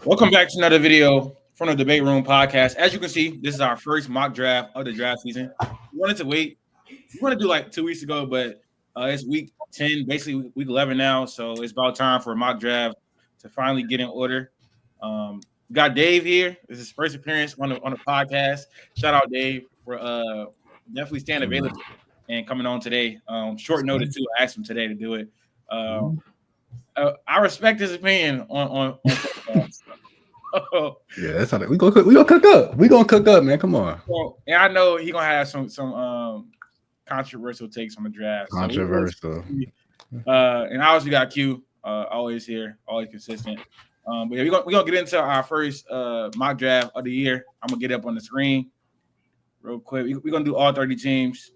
Welcome back to another video from the Debate Room podcast. As you can see, this is our first mock draft of the draft season. We wanted to wait. We wanted to do like 2 weeks ago, but it's week 10, basically week 11 now. So it's about time for a mock draft to finally get in order. We got Dave here. This is his first appearance on the podcast. Shout out Dave for definitely staying available and coming on today. Short notice too. I asked him today to do it. I respect his opinion on football. Yeah, that's how we gonna cook. We gonna cook up. We gonna cook up, man. Come on. Well, and I know he's gonna have some controversial takes on the draft. Controversial. And obviously we got Q, always here, always consistent. But yeah, we're gonna get into our first mock draft of the year. I'm gonna get up on the screen real quick. We're gonna do all 30 teams,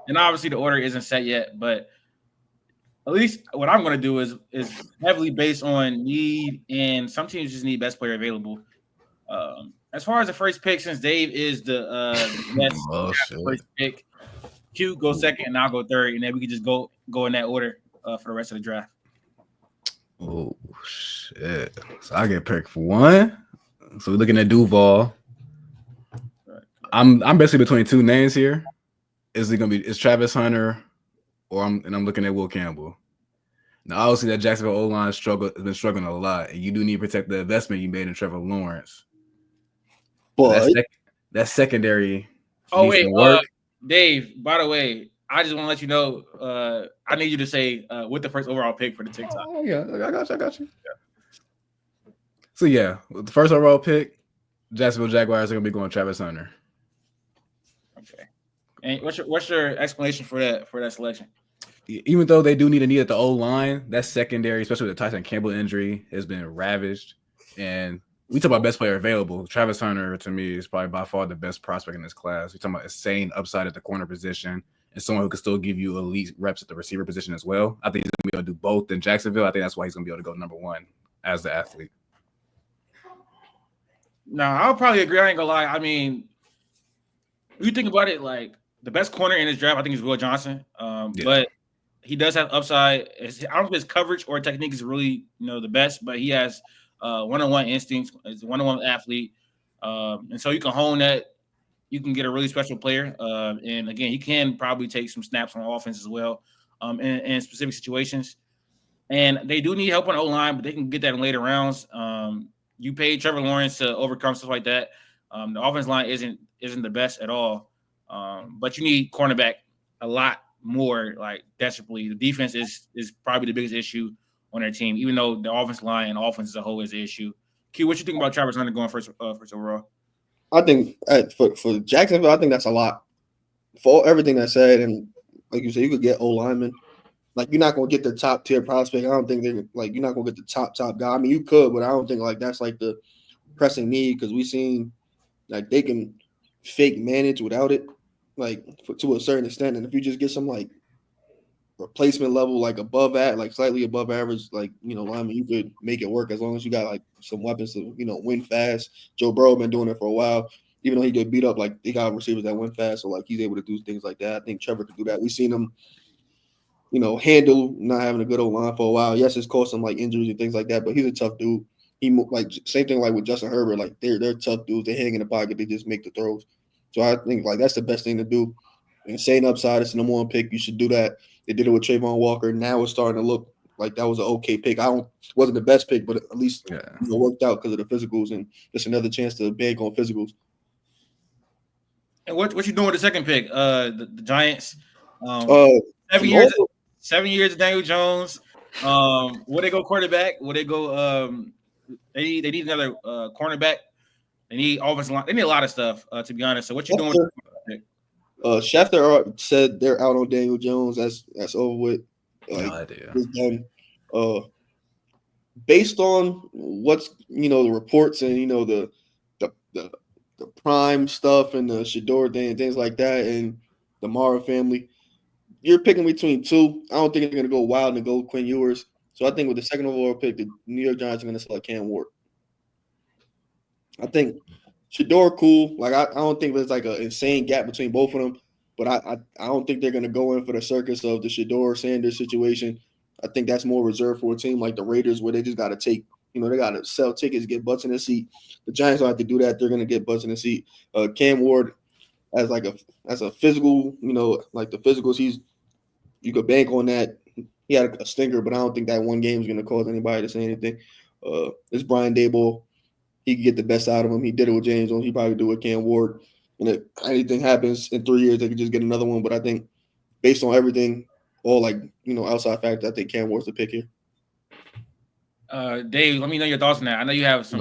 and obviously the order isn't set yet, but at least what I'm going to do is heavily based on need, and some teams just need best player available. As far as the first pick, since Dave is the best first pick, Q go second, and I'll go third, and then we can just go in that order for the rest of the draft. Oh shit! So I get picked for one. So we're looking at Duval. I'm basically between two names here. Is Travis Hunter? I'm looking at Will Campbell. Now, obviously, that Jacksonville O-line has been struggling a lot, and you do need to protect the investment you made in Trevor Lawrence. But that secondary. Oh wait, Dave. By the way, I just want to let you know. I need you to say what the first overall pick for the TikTok. Oh yeah, I got you. Yeah. So yeah, the first overall pick, Jacksonville Jaguars are gonna be going Travis Hunter. Okay. And what's your explanation for that selection? Even though they do need a need at the O-line, that secondary, especially with the Tyson Campbell injury, has been ravaged. And we talk about best player available. Travis Hunter, to me, is probably by far the best prospect in this class. We're talking about insane upside at the corner position and someone who can still give you elite reps at the receiver position as well. I think he's going to be able to do both in Jacksonville. I think that's why he's going to be able to go number one as the athlete. No, I'll probably agree. I ain't going to lie. I mean, if you think about it, like the best corner in his draft, I think is Will Johnson. But he does have upside. I don't know if his coverage or technique is really, the best, but he has one-on-one instincts. He's a one-on-one athlete. And so you can hone that. You can get a really special player. And again, he can probably take some snaps on offense as well in specific situations. And they do need help on O-line, but they can get that in later rounds. You paid Trevor Lawrence to overcome stuff like that. The offense line isn't the best at all. But you need cornerback a lot more, like desperately. The defense is probably the biggest issue on their team, even though the offense line and offense as a whole is the issue. Q, what you think about Travis Hunter going first overall? I think for Jacksonville, I think that's a lot for everything I said. And like you said, you could get O linemen. Like you're not gonna get the top tier prospect. I don't think they're like you're not gonna get the top guy. I mean, you could, but I don't think like that's like the pressing need because we've seen like they can fake manage without it. Like to a certain extent, and if you just get some like replacement level, like above that, like slightly above average, like lineman, you could make it work as long as you got like some weapons to win fast. Joe Burrow been doing it for a while, even though he get beat up. Like they got receivers that win fast, so like he's able to do things like that. I think Trevor could do that. We've seen him, handle not having a good old line for a while. Yes, it's caused some like injuries and things like that, but he's a tough dude. He like same thing like with Justin Herbert. Like they're tough dudes. They hang in the pocket. They just make the throws. So I think like that's the best thing to do. Insane upside. It's the number one pick. You should do that. They did it with Trayvon Walker. Now it's starting to look like that was an okay pick. Wasn't the best pick, but at least it worked out because of the physicals, and just another chance to bank on physicals. And what you doing with the second pick? The Giants. 7 years of Daniel Jones. Would they go quarterback? Would they go? They need another cornerback. They need offensive line. They need a lot of stuff, to be honest. So what you doing? Schefter said they're out on Daniel Jones. That's over with. Like, no idea. It's done. Based on what's the reports and the prime stuff and the Shedeur thing and things like that and the Mara family, you're picking between two. I don't think they're going to go wild and go Quinn Ewers. So I think with the second overall pick, the New York Giants are going to select Cam Ward. I think Shedeur cool. Like I don't think there's like an insane gap between both of them, but I don't think they're going to go in for the circus of the Shedeur Sanders situation. I think that's more reserved for a team like the Raiders where they just got to take they got to sell tickets, get butts in the seat. The Giants don't have to do that. They're going to get butts in the seat. Cam Ward as a physical, like the physicals, you could bank on that. He had a stinker, but I don't think that one game is going to cause anybody to say anything. It's Brian Daboll. He can get the best out of him. He did it with James Jones. He probably do it with Cam Ward. And if anything happens in 3 years, they could just get another one. But I think based on everything, all outside factors, I think Cam Ward's the pick here. Dave, let me know your thoughts on that. I know you have some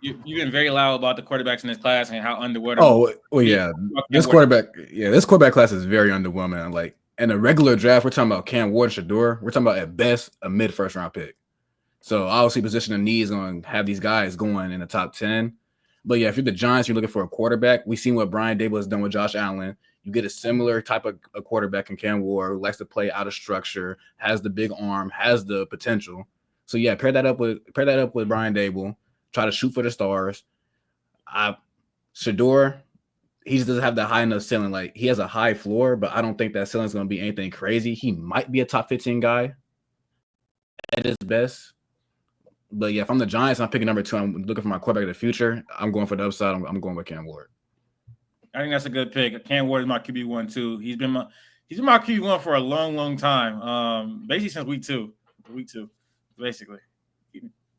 you've been very loud about the quarterbacks in this class and how underwhelming. Oh, well, yeah. This quarterback class is very underwhelming. Like in a regular draft, we're talking about Cam Ward and Shedeur. We're talking about at best a mid first round pick. So obviously position of need is going to have these guys going in the top 10. But yeah, if you're the Giants, you're looking for a quarterback. We've seen what Brian Daboll has done with Josh Allen. You get a similar type of a quarterback in Cam Ward who likes to play out of structure, has the big arm, has the potential. So yeah, pair that up with Brian Daboll. Try to shoot for the stars. Shedeur, he just doesn't have that high enough ceiling. Like he has a high floor, but I don't think that ceiling is going to be anything crazy. He might be a top 15 guy at his best. But yeah, if I'm the Giants, I'm picking number 2. I'm looking for my quarterback of the future. I'm going for the upside. I'm going with Cam Ward. I think that's a good pick. Cam Ward is my QB1 too. He's been my QB1 for a long, long time. Basically since week two. Basically,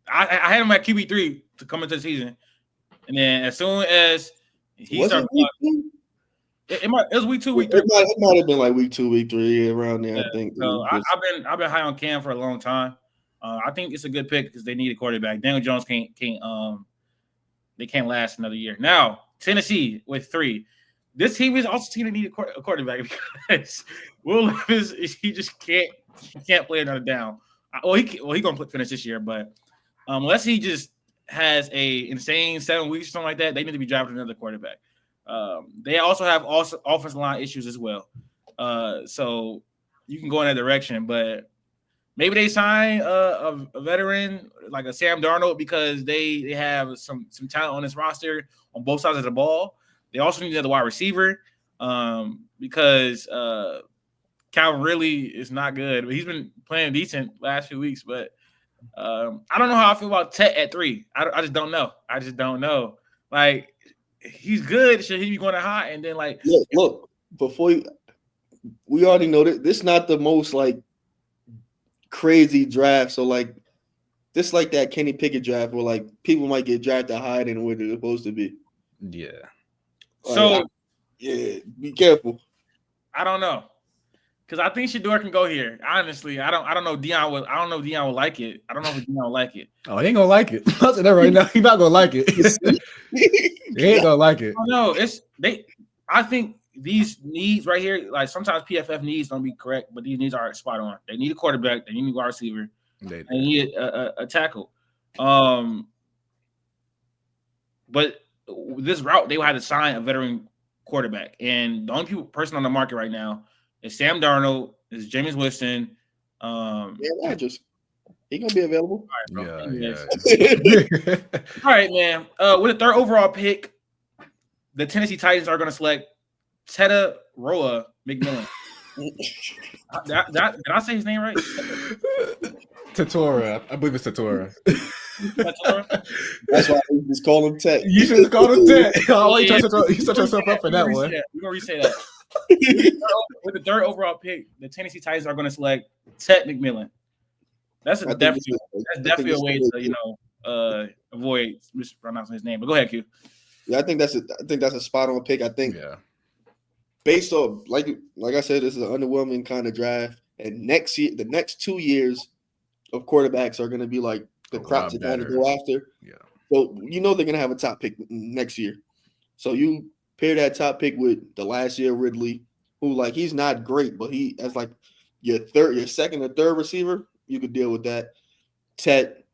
I had him at QB3 to come into the season, and then as soon as he started, it was week 2, week 3. It might have been like week 2, week 3 around there. Yeah, I think. So I've been high on Cam for a long time. I think it's a good pick because they need a quarterback. Daniel Jones can't last another year. Now Tennessee with 3. This team is also going to need a quarterback because Will Levis he just can't play another down. Well, he gonna finish this year, but unless he just has a insane 7 weeks or something like that, they need to be drafting another quarterback. They also have offensive line issues as well, so you can go in that direction. But maybe they sign a veteran like a Sam Darnold because they have some talent on this roster on both sides of the ball. They also need another wide receiver because Calvin really is not good. He's been playing decent last few weeks, but I don't know how I feel about Tet at 3. I just don't know. Like he's good. Should he be going high? And then like look before we already know that this is not the most like crazy draft. So like this like that Kenny Pickett draft where like people might get drafted higher than what they're supposed to be. Yeah. So be careful. I don't know. Because I think Shedeur can go here. Honestly, I don't know Deion will like it. I don't know if Deion will like it. Oh, he ain't gonna like it. I'll say that right now. He's not gonna like it. He ain't gonna like it. No, I think these needs right here, like sometimes PFF needs don't be correct, but these needs are spot on. They need a quarterback, they need a wide receiver, they need a tackle. But this route, they will have to sign a veteran quarterback. And the only person on the market right now is Sam Darnold, is Jameis Winston. Rodgers. He gonna be available. All right, Yeah. All right, man. With the 3rd overall pick, the Tennessee Titans are gonna select Teta Roa McMillan. Did I say his name right? Tatora. I believe it's Tatora. That's why we just call him Tet. You should just call him Tet. You set yourself up for that one. We're gonna re-say that. With the 3rd overall pick, the Tennessee Titans are going to select Tet McMillan. That's definitely a way to avoid mispronouncing his name. But go ahead, Q. Yeah, I think that's a spot on pick. I think based on like I said, this is an underwhelming kind of draft. And next year, the next 2 years of quarterbacks are going to be like the crop to kind of go after. Yeah. So they're gonna have a top pick next year. So you pair that top pick with the last year Ridley, who like he's not great, but he as like your second or third receiver, you could deal with that. Tet,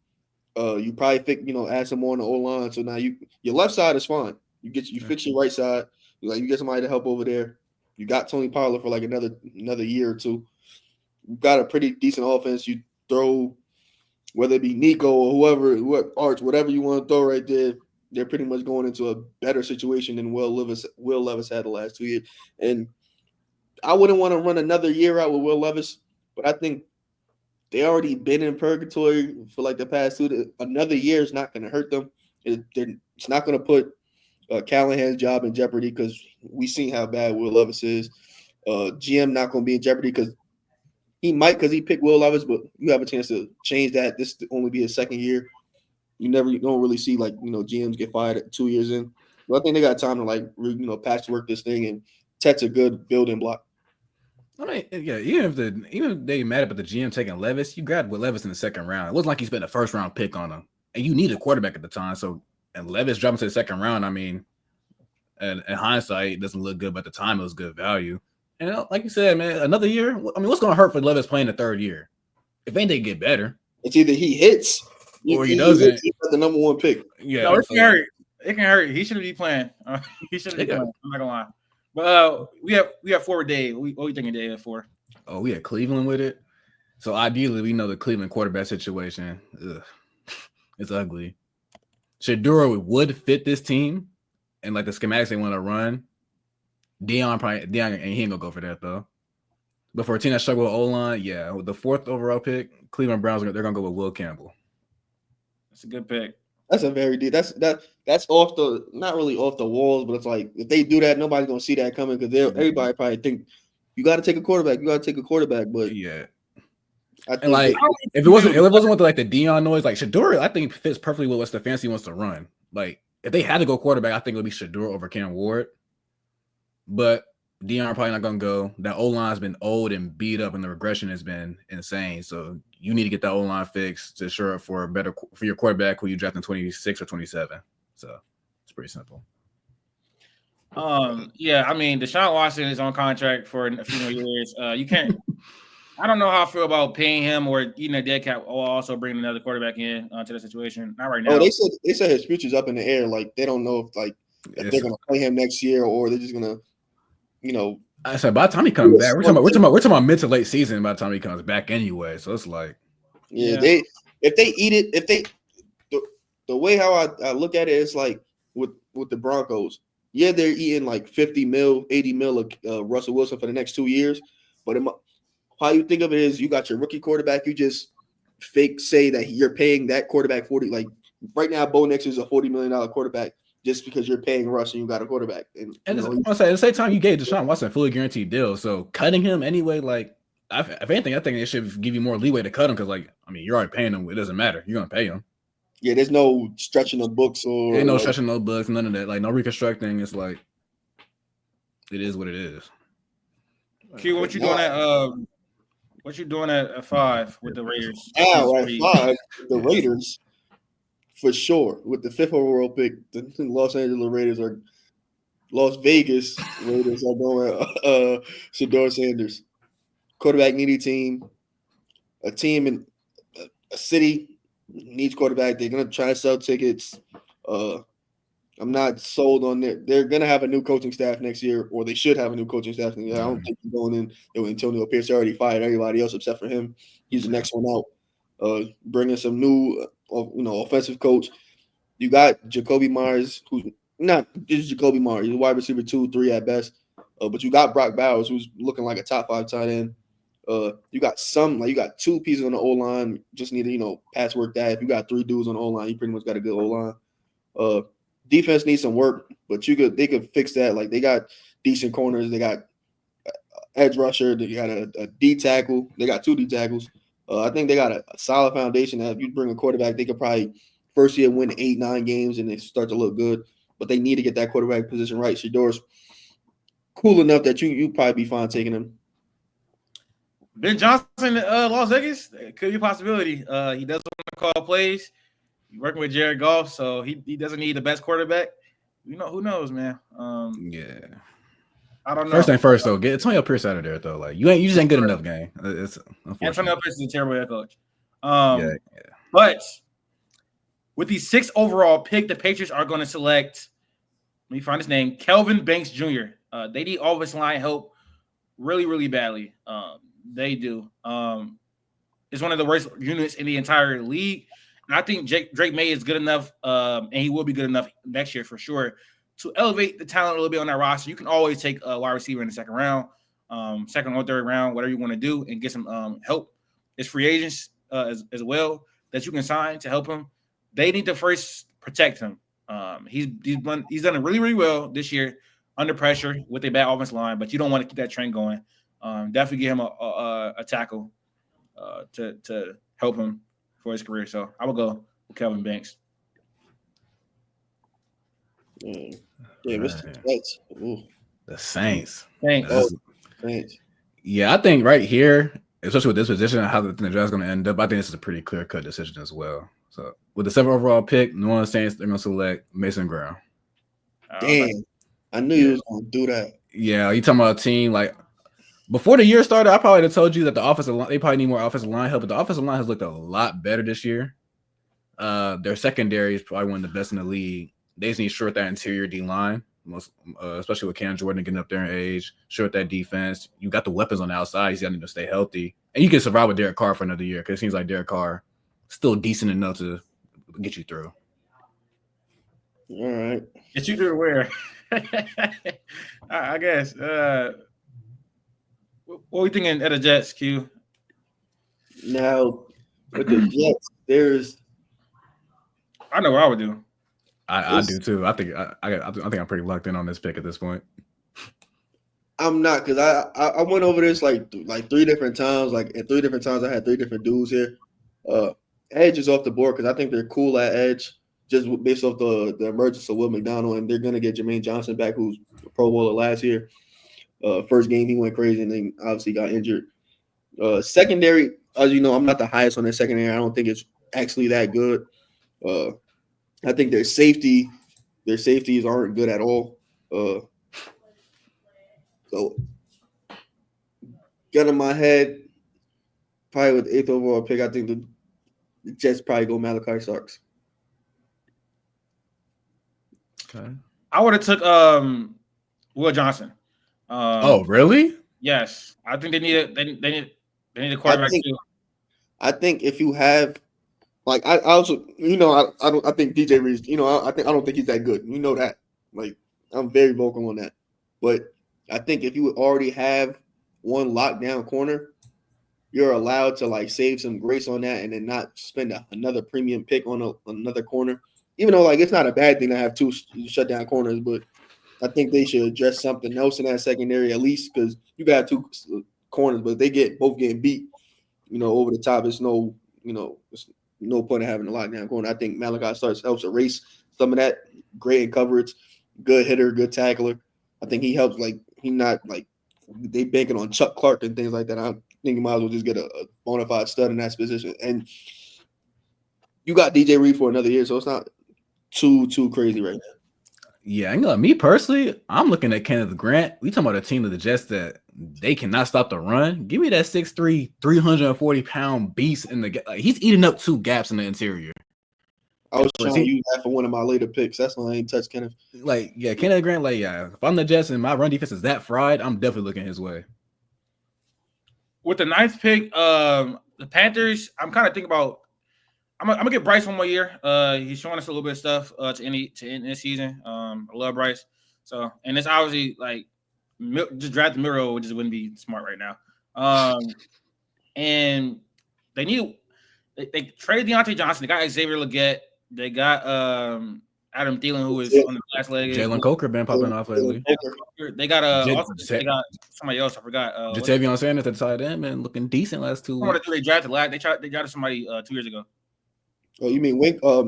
you probably think add some more on the O line. So now your left side is fine. You fix your right side. You get somebody to help over there. You got Tony Pollard for like another year or two. You got a pretty decent offense. You throw whether it be Nico or whoever Arch, whatever you want to throw right there. They're pretty much going into a better situation than Will Levis had the last 2 years. And I wouldn't want to run another year out with Will Levis, but I think they already been in purgatory for like the past 2. Another year is not going to hurt them. It's not going to put Callahan's job in jeopardy because we seen how bad Will Levis is. GM not going to be in jeopardy because he picked Will Levis, but you have a chance to change that. This to only be his second year. You don't really see GMs get fired at 2 years in. But I think they got time to patchwork this thing, and Tet's a good building block. I mean, yeah, even if they mad about the GM taking Levis, you grabbed with Levis in the second round. It wasn't like you spent a first round pick on him, and you need a quarterback at the time. So, and Levis dropping to the second round, I mean, and in hindsight, it doesn't look good, but at the time it was good value. And like you said, man, another year. I mean, what's going to hurt for Levis playing the third year? If they get better, it's either he hits or he doesn't. He's the number one pick. Yeah, no, it can hurt. It can hurt. He shouldn't be playing. He shouldn't be playing. I'm not gonna lie. But we have forward Dave. What are you thinking, Dave? At 4? Oh, we had Cleveland with it. So ideally, we know the Cleveland quarterback situation. It's ugly. Shedeur would fit this team, and like the schematics they want to run. Dion and he ain't gonna go for that though. But for a team that struggle with O-line, yeah, with the 4th overall pick, Cleveland Browns they're gonna go with Will Campbell. That's a good pick. That's a very deep. That's off the not really off the walls, but it's like if they do that, nobody's gonna see that coming because everybody probably think you got to take a quarterback. You got to take a quarterback, but yeah. And like if it wasn't with like the Dion noise, like Shedeur, I think fits perfectly with what Stefanski wants to run. Like if they had to go quarterback, I think it would be Shedeur over Cam Ward. But Dion probably not gonna go. That O-line's been old and beat up, and the regression has been insane. So you need to get that O-line fixed to assure up for your quarterback who you draft in 26 or 27. So it's pretty simple. Yeah, I mean Deshaun Watson is on contract for a few more years. You can't. I don't know how I feel about paying him or eating a dead cap or also bringing another quarterback in to the situation. Not right now. Oh, they said his future's up in the air. Like they don't know if they're gonna play him next year or they're just gonna. I said by the time he comes back, we're talking about mid to late season. By the time he comes back, anyway, so it's like, if they eat it, the way how I look at it is like with the Broncos, they're eating like 50 mil, 80 mil of Russell Wilson for the next 2 years, but how you think of it is you got your rookie quarterback, you just fake say that you're paying that quarterback 40. Like right now, Bo Nix is a $40 million quarterback. Just because you're paying Russ and you got a quarterback. And at the same time, you gave Deshaun Watson a fully guaranteed deal. So cutting him anyway, like, if anything, I think they should give you more leeway to cut him because, like, I mean, you're already paying him. It doesn't matter. You're going to pay him. Yeah, there's no stretching the books or. Ain't no stretching no books, none of that. Like, no reconstructing. It's like, it is what it is. Q, what you doing at 5 with the Raiders? Now at 5, the Raiders. For sure, with the 5th overall pick, the Las Vegas Raiders are going Shedeur Sanders. Quarterback needy team. A team in a city needs quarterback. They're going to try to sell tickets. I'm not sold on it. They're going to have a new coaching staff next year, or they should have a new coaching staff. I don't think they're going in. Antonio Pierce already fired everybody else except for him. He's the next one out. Bringing some new offensive coach. You got Jacoby Myers, who's not just Jacoby Myers. He's a wide receiver 2, 3 at best. But you got Brock Bowers, who's looking like a top 5 tight end. You got 2 pieces on the O-line. Just need to, patchwork that. If you got 3 dudes on the O-line, you pretty much got a good O-line. Defense needs some work, but they could fix that. Like they got decent corners. They got edge rusher. They got a D tackle. They got 2 D tackles. I think they got a solid foundation that if you bring a quarterback, they could probably first year win 8-9 games and they start to look good. But they need to get that quarterback position right. Shedeur's cool enough that you probably be fine taking him. Ben Johnson, Las Vegas, could be a possibility. He doesn't want to call plays. He's working with Jared Goff, so he doesn't need the best quarterback. Who knows, man. Yeah. I don't know. First thing first, though, get Antonio Pierce out of there, though. Like you just ain't good enough, gang. It's Antonio Pierce is a terrible head coach. But with the 6th overall pick, the Patriots are going to select. Let me find his name, Kelvin Banks Jr. They need offensive line help really, really badly. They do. It's one of the worst units in the entire league. And I think Drake May is good enough, and he will be good enough next year for sure, to elevate the talent a little bit on that roster. You can always take a wide receiver in the second round, second or third round, whatever you want to do, and get some help. is free agents as well that you can sign to help him. They need to first protect him. He's done it really, really well this year under pressure with a bad offensive line, but you don't want to keep that trend going. Definitely give him a tackle to help him for his career. So I will go with Kelvin Banks. Yeah, the Saints. Saints. Yeah, I think right here, especially with this position and how the draft is going to end up, I think this is a pretty clear-cut decision as well. So with the 7th overall pick, New Orleans Saints, they're going to select Mason Graham. Damn, I knew you was going to do that. Yeah, you talking about a team like before the year started, I probably would have told you that the offensive line, they probably need more offensive line help, but the offensive line has looked a lot better this year. Their secondary is probably one of the best in the league. They just need to short that interior D line, especially with Cam Jordan getting up there in age. Short that defense. You got the weapons on the outside. You just need to stay healthy, and you can survive with Derek Carr for another year because it seems like Derek Carr still decent enough to get you through. All right, get you through where? I guess. What are we thinking at the Jets, Q? Now with the Jets, I know what I would do. I do too. I think I'm pretty locked in on this pick at this point. I'm not because I went over this like 3 different times. Like at 3 different times, I had 3 different dudes here. Edge is off the board because I think they're cool at edge, just based off the emergence of Will McDonald, and they're gonna get Jermaine Johnson back, who's a Pro Bowler last year. First game he went crazy and then obviously got injured. Secondary, as you know, I'm not the highest on their secondary. I don't think it's actually that good. I think their safeties aren't good at all. So gun in my head, probably with the 8th overall pick, I think the Jets probably go Malachi Starks. Okay. I would have took Will Johnson. Oh, really? Yes, I think they need a quarterback too. I think if you have, like, I also, I think DJ Reed, I don't think he's that good. You know that. Like, I'm very vocal on that. But I think if you already have one lockdown corner, you're allowed to like save some grace on that and then not spend another premium pick on another corner. Even though like it's not a bad thing to have 2 shutdown corners, but I think they should address something else in that secondary at least because you got 2 corners, but they both getting beat, over the top. It's no point in having a lockdown corner. I think Malachi Starks helps erase some of that. Great in coverage, good hitter, good tackler. I think he helps. Like he not like they banking on Chuck Clark and things like that. I think you might as well just get a bona fide stud in that position. And you got DJ Reed for another year, so it's not too crazy right now. Yeah, me personally, I'm looking at Kenneth Grant. We talking about a team of the Jets that they cannot stop the run. Give me that 6'3", 340-pound beast in the. He's eating up 2 gaps in the interior. I was trying to use that for one of my later picks. That's why I ain't touched Kenneth. Kenneth Grant. If I'm the Jets and my run defense is that fried, I'm definitely looking his way. With the 9th pick, the Panthers, I'm kind of thinking about. I'm gonna get Bryce one more year. He's showing us a little bit of stuff to end this season. I love Bryce. So, and it's obviously like just draft the Miro, which just wouldn't be smart right now. And they traded Deontay Johnson. They got Xavier Legette. They got Adam Thielen, who is on the last leg. Jalen Coker been popping off lately. They got they got somebody else. I forgot. Jatavion Sanders at the tight end, man, looking decent last 2 weeks. They drafted last. They drafted somebody 2 years ago. Oh, you mean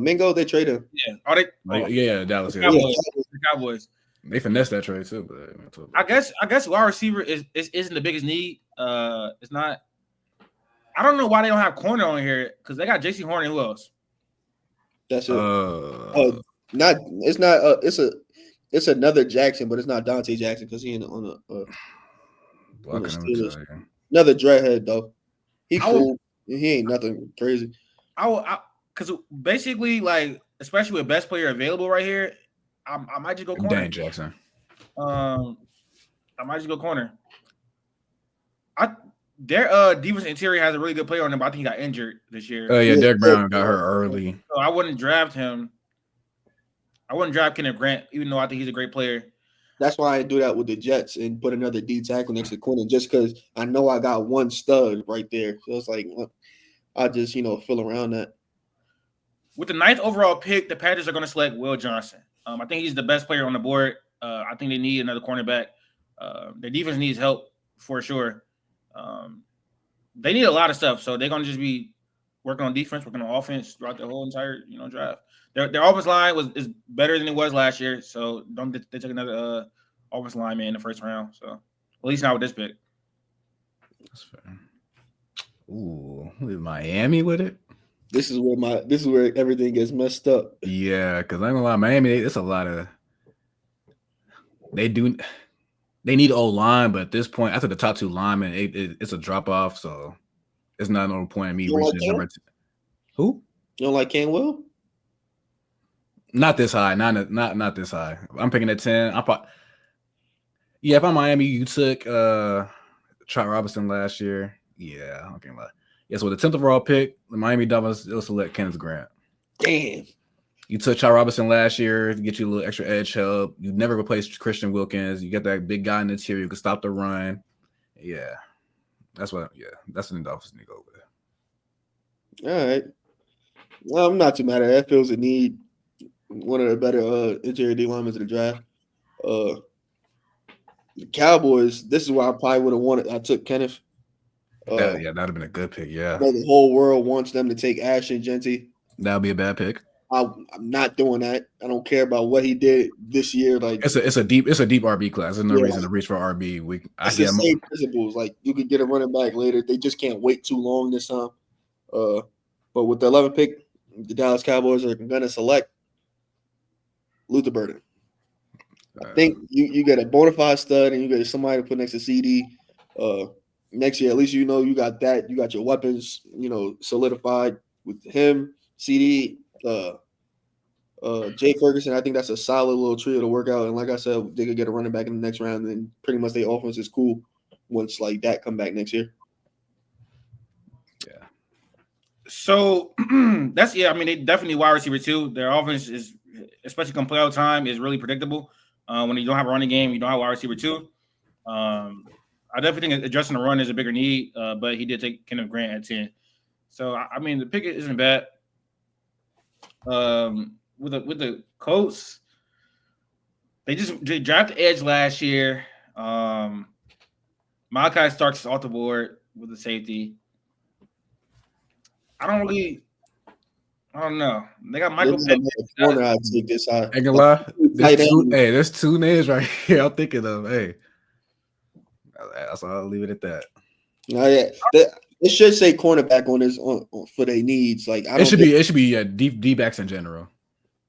Mingo? They traded him. Yeah. Are they? Yeah, Dallas. The Cowboys. They finessed that trade too. But I guess wide receiver isn't the biggest need. It's not. I don't know why they don't have corner on here because they got J.C. Horn and who else? That's it. It's another Jackson, but it's not Dante Jackson because he on the Steelers. Another dreadhead though. He cool. He ain't nothing crazy. Because basically, like, especially with best player available right here, I might just go corner. Dan Jackson. I might just go corner. Their defense interior has a really good player on them, but I think he got injured this year. Oh yeah, Derek Brown got hurt early. So I wouldn't draft him. I wouldn't draft Kenneth Grant, even though I think he's a great player. That's why I do that with the Jets and put another D tackle next to Quinn, just because I know I got one stud right there. So it's like I just feel around that. With the 9th overall pick, the Panthers are going to select Will Johnson. I think he's the best player on the board. I think they need another cornerback. Their defense needs help for sure. They need a lot of stuff, so they're going to just be working on defense, working on offense throughout the whole entire draft. Their offense line is better than it was last year, so they took another offense lineman in the first round. So at least not with this pick. That's fair. Ooh, with Miami with it. This is where everything gets messed up. Yeah, because I'm gonna lie, Miami, it's a lot of they need O-line, but at this point, after the top 2 linemen, it's a drop off, so it's not no point in me reaching the number 2. Who? You don't like Canwell? Not this high, not this high. I'm picking at 10. If I'm Miami, you took Trot Robinson last year. Yeah, I'm gonna lie. Yeah, so with the 10th overall pick, the Miami Dolphins will select Kenneth Grant. Damn. You took Trot Robinson last year to get you a little extra edge help. You never replaced Christian Wilkins. You got that big guy in the interior who can stop the run. Yeah, that's the Dolphins need to go with. All right. Well, I'm not too mad at that. Feels a need. One of the better interior D linemen of the draft. The Cowboys, this is why I probably would have wanted. I took Kenneth. That'd have been a good pick. Yeah. The whole world wants them to take Ashton Genty. That would be a bad pick. I'm not doing that. I don't care about what he did this year. Like it's a deep RB class. There's no reason to reach for RB. It's the same principles. Like you could get a running back later. They just can't wait too long this time. But with the 11th pick, the Dallas Cowboys are going to select Luther Burden. I think you get a bona fide stud and you get somebody to put next to CD. Next year, at least you got that. You got your weapons, solidified with him, CD, Jay Ferguson. I think that's a solid little trio to work out. And like I said, they could get a running back in the next round, and pretty much their offense is cool once like that come back next year. Yeah. So I mean, they definitely wide receiver too. Their offense is, especially come playoff time, is really predictable. When you don't have a running game, you don't have wide receiver too. I definitely think adjusting the run is a bigger need, but he did take Kenneth Grant at 10. So I mean, the pick isn't bad. With the Colts, they drafted edge last year. Malachi Starks is off the board with the safety. I don't know. They got Michael Corner, I take this high. Ain't gonna lie. There's 2 names right here. I'm thinking of. Hey, so I'll leave it at that. It should say cornerback on this for their needs. Like it should be D backs in general.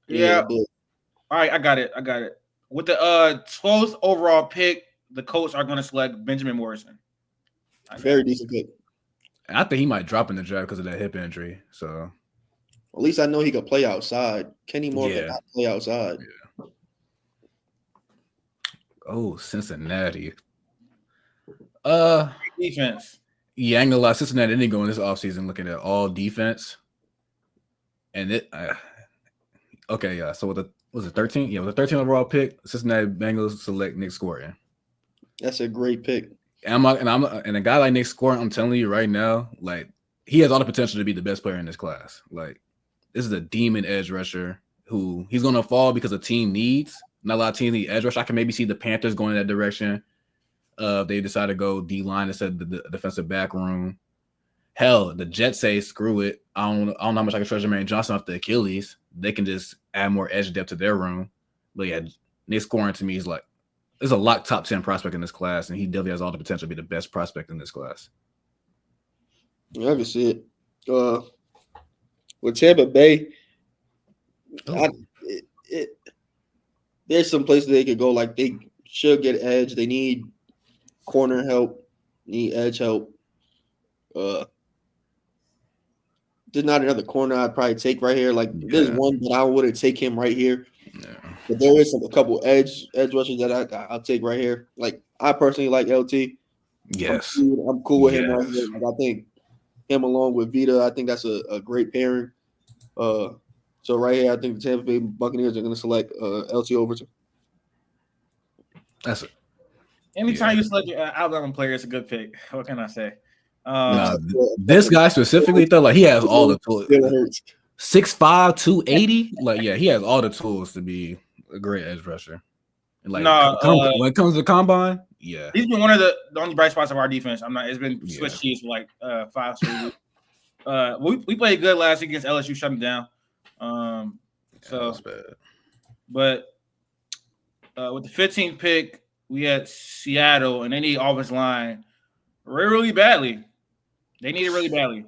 Yeah. All right, I got it. With the 12th overall pick, the Colts are going to select Benjamin Morrison. Very decent pick. I think he might drop in the draft because of that hip injury. So at least I know he could play outside. Kenny Moore cannot play outside. Yeah. Oh, Cincinnati. Defense. Yeah, I ain't gonna lie. Cincinnati didn't go in this offseason looking at all defense. And it okay, yeah. So was it 13? Yeah, with the 13th overall pick, Cincinnati Bengals select Nick Scourton. That's a great pick. And a guy like Nick Scourton, I'm telling you right now, like he has all the potential to be the best player in this class. Like this is a demon edge rusher who he's gonna fall because a team needs. Not a lot of teams need edge rush. I can maybe see the Panthers going in that direction. They decide to go D-line instead of the defensive back room. Hell, the Jets say screw it. I don't know how much I can trust Jermaine Johnson off the Achilles. They can just add more edge depth to their room. But yeah, Nick Scourton to me is like there's a locked top 10 prospect in this class, and he definitely has all the potential to be the best prospect in this class. Yeah, I can see it. With Tampa Bay, there's some places they could go. Like they should get edge. They need corner help, need edge help. There's not another corner I'd probably take right here. Like there's one, but I wouldn't take him right here. Yeah. But there is a couple edge rushers that I'll take right here. Like I personally like LT. Yes, I'm cool with him right here. Like, I think him along with Vita, I think that's a great pairing. So right here, I think the Tampa Bay Buccaneers are going to select LT Overton. That's anytime you select an Alabama player, it's a good pick. What can I say? This guy specifically though, like he has all the tools. 6'5", 280. Like he has all the tools to be a great edge rusher. And like when it comes to the combine, he's been one of the only bright spots of our defense. It's been switch cheese for like 5 straight weeks. We played good last week against LSU, shut them down. But with the 15th pick, we had Seattle, and they need offensive line really badly. They need it really badly.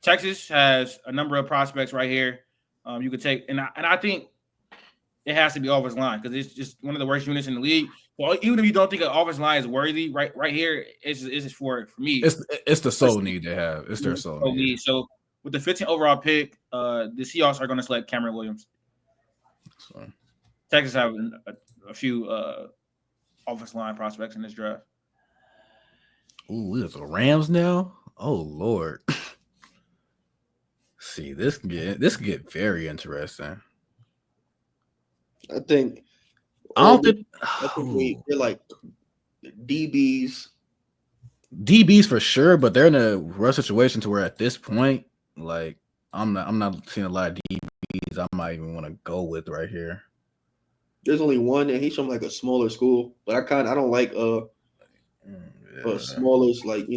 Texas has a number of prospects right here. You could take, and I think it has to be offensive line because it's just one of the worst units in the league. Well, even if you don't think an offensive line is worthy, right here, it's for me. It's the sole need they have. It's their sole need. So with the 15th overall pick, the Seahawks are going to select Cameron Williams. Texas have a few offensive line prospects in this draft. Ooh, there's the Rams now. Oh Lord. See, this can get very interesting. I think they're like DBs. DBs for sure, but they're in a rough situation to where at this point, like I'm not seeing a lot of DBs I might even want to go with right here. There's only one, and he's from like a smaller school, but I don't like smaller, like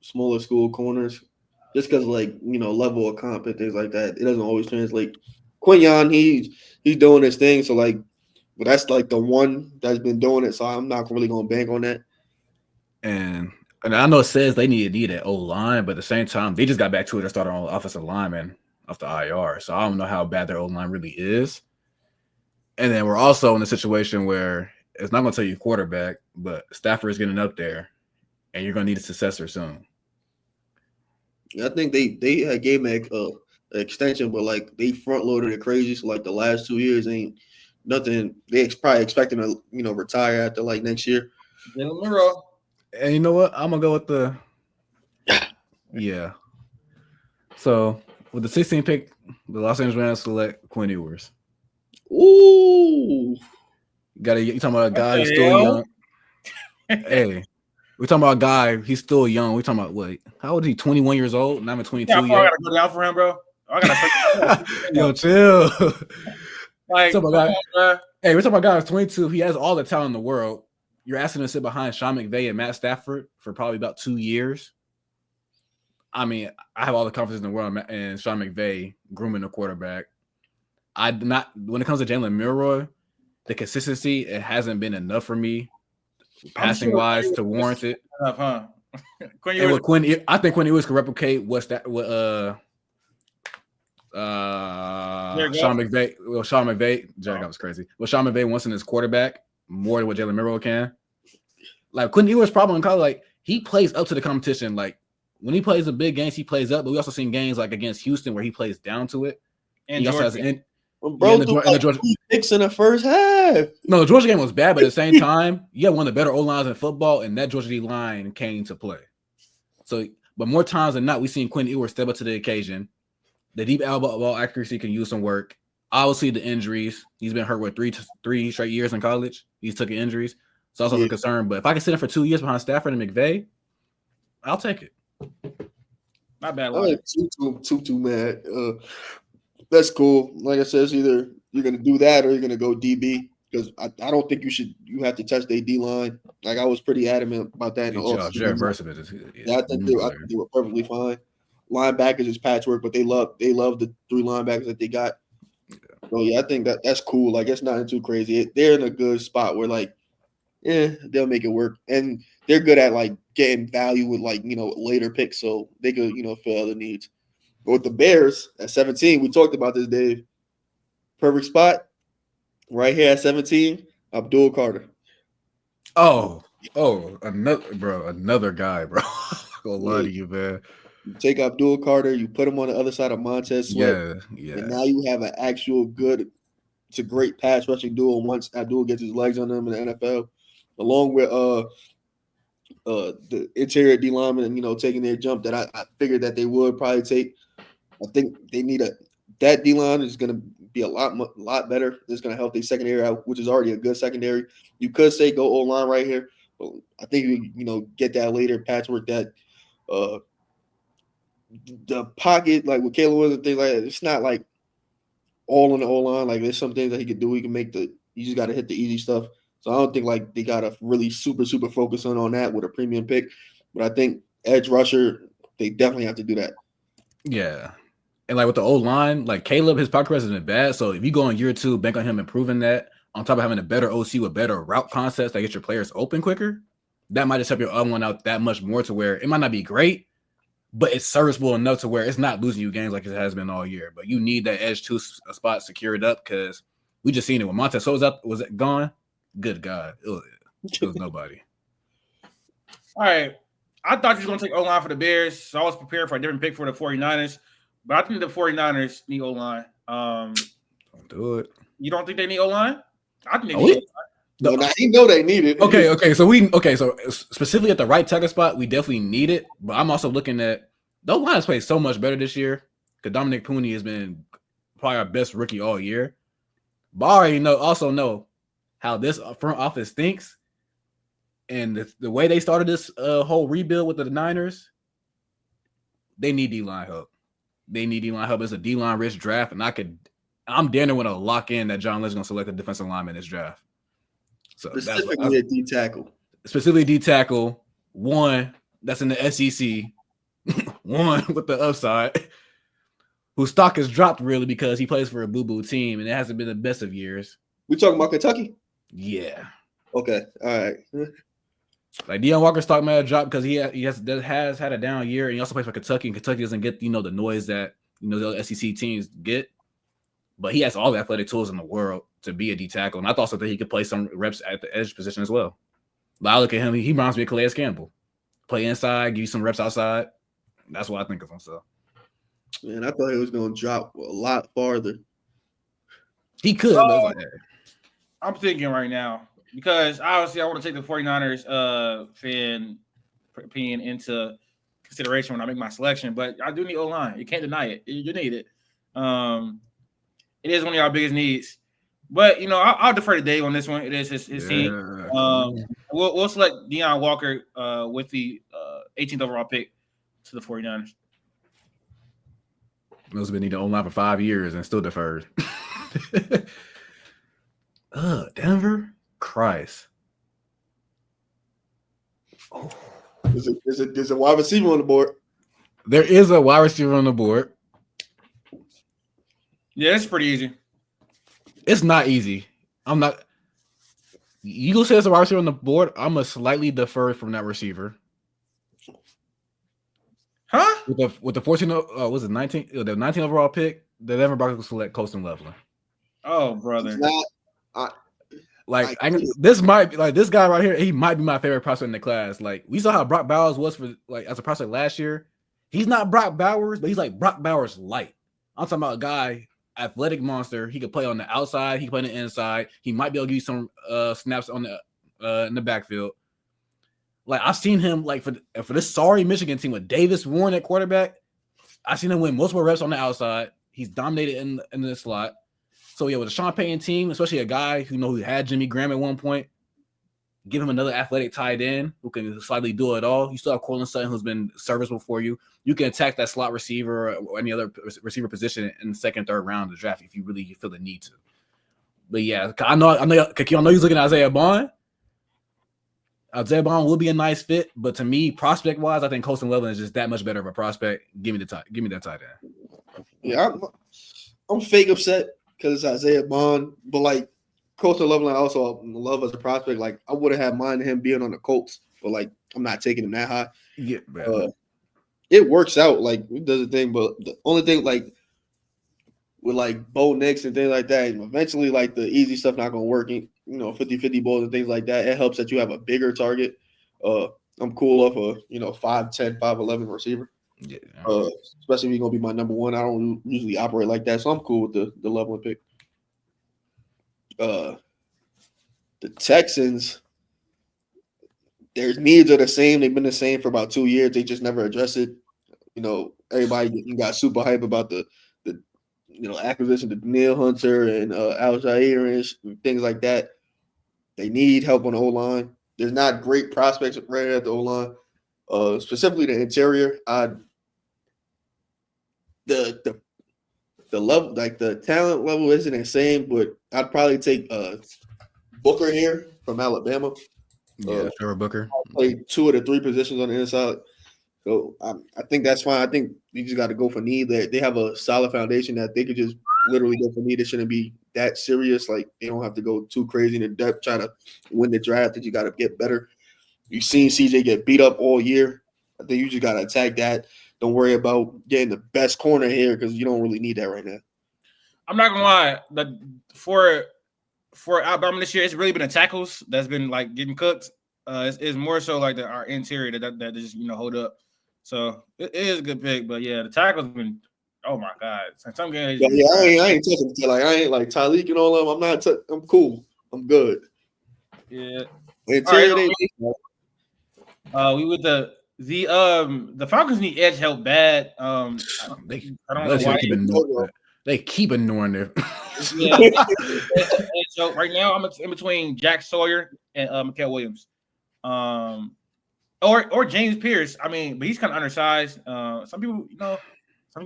smaller school corners, just because level of comp and things like that. It doesn't always translate. Quinyon, he's doing his thing, so but that's like the one that's been doing it. So I'm not really gonna bank on that. And I know it says they need an O line, but at the same time, they just got back to it and started on offensive lineman off the IR. So I don't know how bad their O line really is. And then we're also in a situation where it's not going to tell you quarterback, but Stafford is getting up there, and you're going to need a successor soon. I think they gave him an extension, but they front loaded it crazy. So the last 2 years ain't nothing. They probably expect him to retire after next year. And you know what? I'm gonna go with the So with the 16th pick, the Los Angeles Rams select Quinn Ewers. Ooh, you talking about a guy who's still young? Hey, we're talking about a guy. He's still young. We're talking about what? How old is he? 21 years old. Not even 22 yet. I gotta go down for him, bro. I gotta. Yo, chill. We're talking about a guy who's 22. He has all the talent in the world. You're asking him to sit behind Sean McVay and Matt Stafford for probably about 2 years. I mean, I have all the confidence in the world in Sean McVay grooming the quarterback. When it comes to Jalen Milroy, the consistency, it hasn't been enough for me, passing wise, to warrant it. I think Quinn Ewers can replicate Sean McVay. Well, Sean McVay, Jared was crazy. Well, Sean McVay wants in his quarterback more than what Jalen Milroy can. Quinn Ewers' problem in college, he plays up to the competition. When he plays the big games, he plays up. But we also seen games against Houston where he plays down to it. And he also has the Georgia picks in the first half. No, the Georgia game was bad, but at the same time, you have one of the better O-lines in football, and that Georgia D line came to play. So, but more times than not, we've seen Quinn Ewers step up to the occasion. The deep elbow ball accuracy can use some work. Obviously, the injuries. He's been hurt with three straight years in college. He's taking injuries. It's also a concern. But if I can sit in for 2 years behind Stafford and McVay, I'll take it. Not bad. Too mad. That's cool. Like I said, it's either you're going to do that or you're going to go DB, because I don't think you have to touch their D line. I was pretty adamant about that. I think they were perfectly fine. Linebackers is patchwork, but they love the 3 linebackers that they got. So I think that's cool. It's not too crazy. They're in a good spot where they'll make it work, and they're good at getting value with later picks, so they could fill other needs. But with the Bears at 17, we talked about this, Dave. Perfect spot right here at 17. Abdul Carter. Oh, another guy, bro. I'm gonna lie to you, man. You take Abdul Carter, you put him on the other side of Montez Sweat. Yeah. And now you have an actual it's a great pass rushing duo once Abdul gets his legs on them in the NFL, along with the interior D lineman, taking their jump that I figured that they would probably take. I think they need that D line is going to be a lot better. It's going to help their secondary out, which is already a good secondary. You could say go O-line right here, but I think we get that later, patchwork that the pocket, like with Caleb Williams and things like that. It's not like all on the O-line. Like there's some things that he could do. He can make you just got to hit the easy stuff. So I don't think like they got to really super focus on that with a premium pick. But I think edge rusher, they definitely have to do that. Yeah. And like with the O-line, like Caleb, his pocket presence has been bad. So if you go in year 2, bank on him improving that, on top of having a better OC with better route concepts that get your players open quicker, that might just help your other one out that much more to where it might not be great, but it's serviceable enough to where it's not losing you games like it has been all year. But you need that edge 2 spot secured up because we just seen it when Montez was it gone? Good God. It was nobody. All right. I thought you was going to take O-line for the Bears, so I was prepared for a different pick for the 49ers. But I think the 49ers need O-line. Don't do it. You don't think they need O-line? I think they need O-line. Well, you know they need it. Okay. So specifically at the right tackle spot, we definitely need it. But I'm also looking at those lines play so much better this year because Dominic Pooney has been probably our best rookie all year. But I already know how this front office thinks, and the way they started this whole rebuild with the Niners, they need D-line help. They need D-line help. It's a D-line rich draft, and I'm damn near want to lock in that John Legend's going to select a defensive lineman in this draft. So specifically a D tackle. Specifically D tackle, one that's in the SEC, one with the upside, whose stock has dropped really because he plays for a boo-boo team, and it hasn't been the best of years. We talking about Kentucky? Yeah. Okay. All right. Like Deion Walker's stock might have dropped because he has had a down year, and he also plays for Kentucky, and Kentucky doesn't get the noise that the SEC teams get. But he has all the athletic tools in the world to be a D tackle, and I also think he could play some reps at the edge position as well. But I look at him; he reminds me of Calais Campbell. Play inside, give you some reps outside. That's what I think of him. So, man, I thought he was going to drop a lot farther. He could. But I'm thinking right now because obviously I want to take the 49ers fan opinion into consideration when I make my selection, but I do need O-line. You can't deny it. You need it. It is one of our biggest needs. But, I'll defer to Dave on this one. It is his team. We'll select Deion Walker with the 18th overall pick to the 49ers. Those have been needing O-line for 5 years and still deferred. Denver? Christ. Oh. There's a wide receiver on the board. There is a wide receiver on the board. Yeah, it's pretty easy. It's not easy. I'm not. You go say there's a wide receiver on the board. I'm a slightly defer from that receiver. Huh? With the 14, was it 19? The 19 overall pick, the Denver Broncos select Colston Loveland. Oh, brother. This might be like this guy right here. He might be my favorite prospect in the class. Like we saw how Brock Bowers was for as a prospect last year. He's not Brock Bowers, but he's like Brock Bowers light. I'm talking about a guy, athletic monster. He could play on the outside. He can play on the inside. He might be able to give you some snaps on the in the backfield. Like I've seen him like for this sorry Michigan team with Davis Warren at quarterback. I've seen him win multiple reps on the outside. He's dominated in the slot. So yeah, with a Sean Payton team, especially a guy who had Jimmy Graham at one point, give him another athletic tight end who can slightly do it all. You still have Cortland Sutton who's been serviceable for you. You can attack that slot receiver or any other receiver position in the second, third round of the draft if you really feel the need to. But yeah, I know he's looking at Isaiah Bond. Isaiah Bond will be a nice fit, but to me, prospect wise, I think Colston Loveland is just that much better of a prospect. Give me that tight end. Yeah, I'm fake upset because it's Isaiah Bond, but like Colston Loveland, I also love as a prospect. Like I would have had minded him being on the Colts, but like I'm not taking him that high. Yeah, it works out. Like it does a thing, but the only thing like with like Bo Nix and things like that, eventually like the easy stuff not gonna work. 50-50 balls and things like that. It helps that you have a bigger target. I'm cool off a 5'10", 5'11" receiver. Yeah. Especially if you're gonna be my number one. I don't usually operate like that, so I'm cool with the level pick. The Texans, their needs are the same. They've been the same for about 2 years. They just never address it. Everybody got super hype about the acquisition of Daniil Hunter and Al-Jair and things like that. They need help on the O-line. There's not great prospects right at the O-line, specifically the interior. The level, like the talent level, isn't insane, but I'd probably take Booker here from Alabama. Yeah, Trevor Booker. Play 2 of the 3 positions on the inside. So I think that's fine. I think you just got to go for need. They have a solid foundation that they could just literally go for need. It shouldn't be that serious. Like they don't have to go too crazy in the depth, try to win the draft. That you got to get better. You've seen CJ get beat up all year. I think you just got to attack that. Don't worry about getting the best corner here because you don't really need that right now. I'm not gonna lie. For Alabama this year, it's really been the tackles that's been like getting cooked. It's more so like our interior that just hold up. So it is a good pick, but yeah, the tackles have been. Oh my god! Some games. Yeah, I ain't touching it. Like I ain't like Tyleek and all of them. I'm cool. I'm good. Yeah. Interior. Right, we with the Falcons need edge help bad. I don't know why they keep ignoring it. Yeah. So right now I'm in between Jack Sawyer and Mikael Williams. Or James Pierce. I mean, but he's kind of undersized. Some people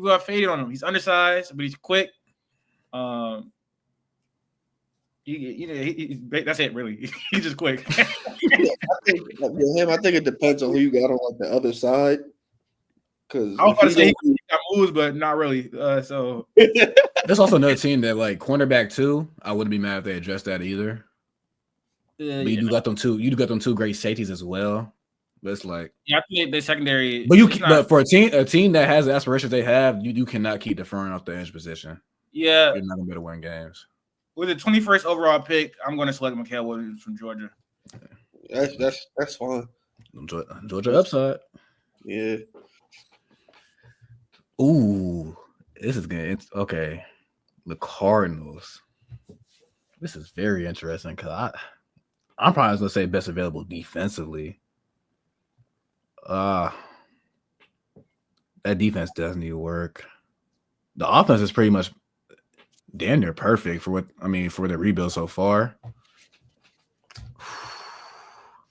have faded on him. He's undersized, but he's quick. That's it, really. He's just quick. I think it depends on who you got on like the other side. Because I was about to say he got moves, but not really. So there's also another team that like cornerback too. I wouldn't be mad if they addressed that either. But you got them two. You got them 2 great safeties as well. But it's like I think the secondary. But for a team that has the aspirations they have, you cannot keep deferring off the edge position. Yeah, you're not gonna be able to win games. With the 21st overall pick, I'm going to select Mikael Williams from Georgia. That's fine. Georgia upside. Yeah. Ooh, this is good. Okay, the Cardinals. This is very interesting because I'm probably going to say best available defensively. That defense does need work. The offense is pretty much damn near perfect for for the rebuild so far.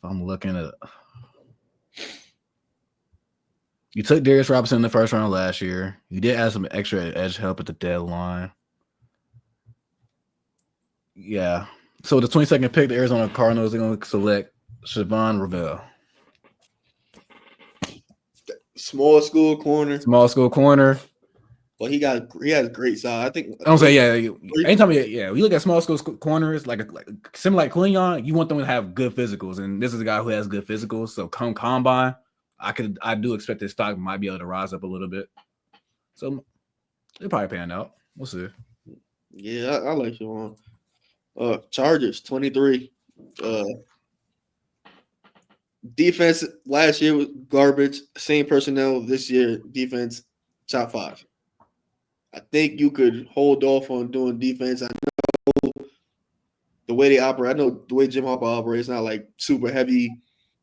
I'm looking at. You took Darius Robinson in the first round last year. You did add some extra edge help at the deadline. Yeah. So the 22nd pick, the Arizona Cardinals are going to select Siobhan Ravel. Small school corner. Well, he has great size. I think. I'm saying, yeah. Anytime, we look at small school corners, like similar like Quinyon, you want them to have good physicals, and this is a guy who has good physicals. So come combine, I do expect his stock might be able to rise up a little bit. So they're probably pan out. We'll see. Yeah, I like you on. Chargers 23. Defense last year was garbage. Same personnel this year. Defense top 5. I think you could hold off on doing defense. I know the way they operate. I know the way Jim Harbaugh operates. Not like super heavy,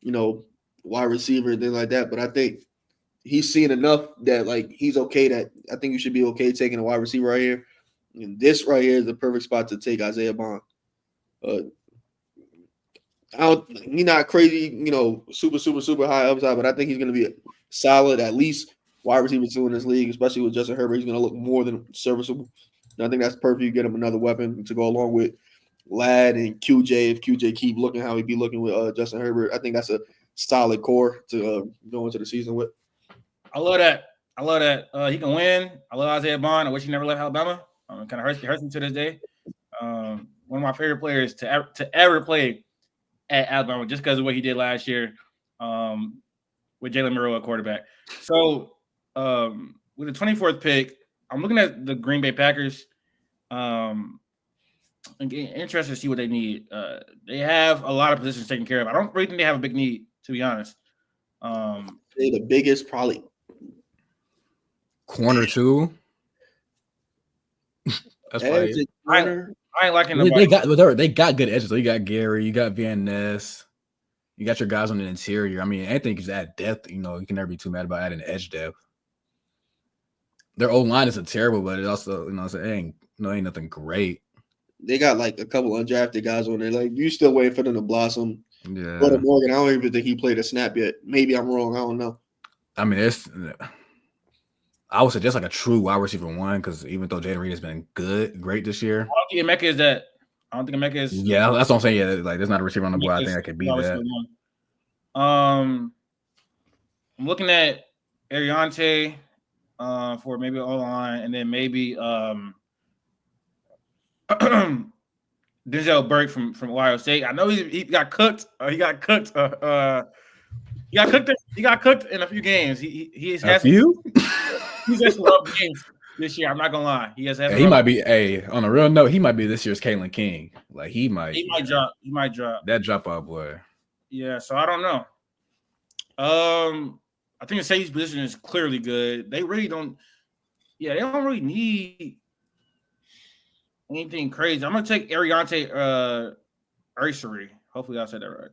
wide receiver and things like that. But I think he's seen enough that like he's okay. That I think you should be okay taking a wide receiver right here. And this right here is the perfect spot to take Isaiah Bond. He's not crazy, super high upside, but I think he's going to be a solid, at least wide receiver 2 in this league, especially with Justin Herbert. He's going to look more than serviceable. And I think that's perfect. You get him another weapon to go along with Ladd and QJ. If QJ keep looking how he be looking with Justin Herbert, I think that's a solid core to go into the season with. I love that. He can win. I love Isaiah Bond. I wish he never left Alabama. It kind of hurts me to this day. One of my favorite players to ever play at Alabama, just because of what he did last year with Jalen Monroe at quarterback. So with the 24th pick, I'm looking at the Green Bay Packers. I'm getting interested to see what they need. They have a lot of positions taken care of. I don't really think they have a big need, to be honest. They're the biggest, probably corner 2. That's probably I ain't liking nobody. They got good edges. So you got Gary, you got Van Ness, you got your guys on the interior. I mean, anything you just add depth. You can never be too mad about adding edge depth. Their old line isn't terrible, but it also, it ain't nothing great. They got like a couple undrafted guys on there. Like you still waiting for them to blossom. Yeah. Go to Morgan. I don't even think he played a snap yet. Maybe I'm wrong. I don't know. I mean, I would suggest like a true wide receiver one because even though Jaden Reed has been great this year. I don't think Emeka is that. I don't think Emeka is. Yeah, that's what I'm saying. Yeah, like there's not a receiver on the board. I think I could be that. I'm looking at Ariante for maybe O-line, and then maybe Denzel Burke from Ohio State. I know he got cooked. He got cooked. He got cooked in a few games. He's had few. He's had some rough games this year. I'm not gonna lie. He has had. He might be. On a real note, he might be this year's Kalen King. Like he might drop. He might drop. That dropout boy. Yeah. So I don't know. I think the safety position is clearly good. They really don't. Yeah, they don't really need anything crazy. I'm gonna take Ariante Ursery. Hopefully, I said that right.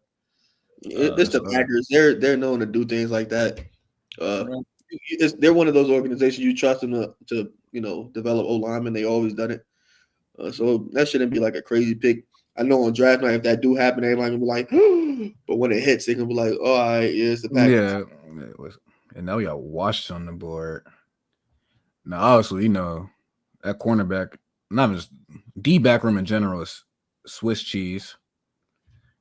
It's the Packers. They're known to do things like that. They're one of those organizations you trust them to develop O linemen. They always done it. So that shouldn't be like a crazy pick. I know on draft night if that do happen, everybody gonna be like, but when it hits, they gonna be like, oh, all right, yeah, it's the Packers. Yeah, and now we got Washington on the board. Now, obviously, that cornerback, not just D back room in general is Swiss cheese.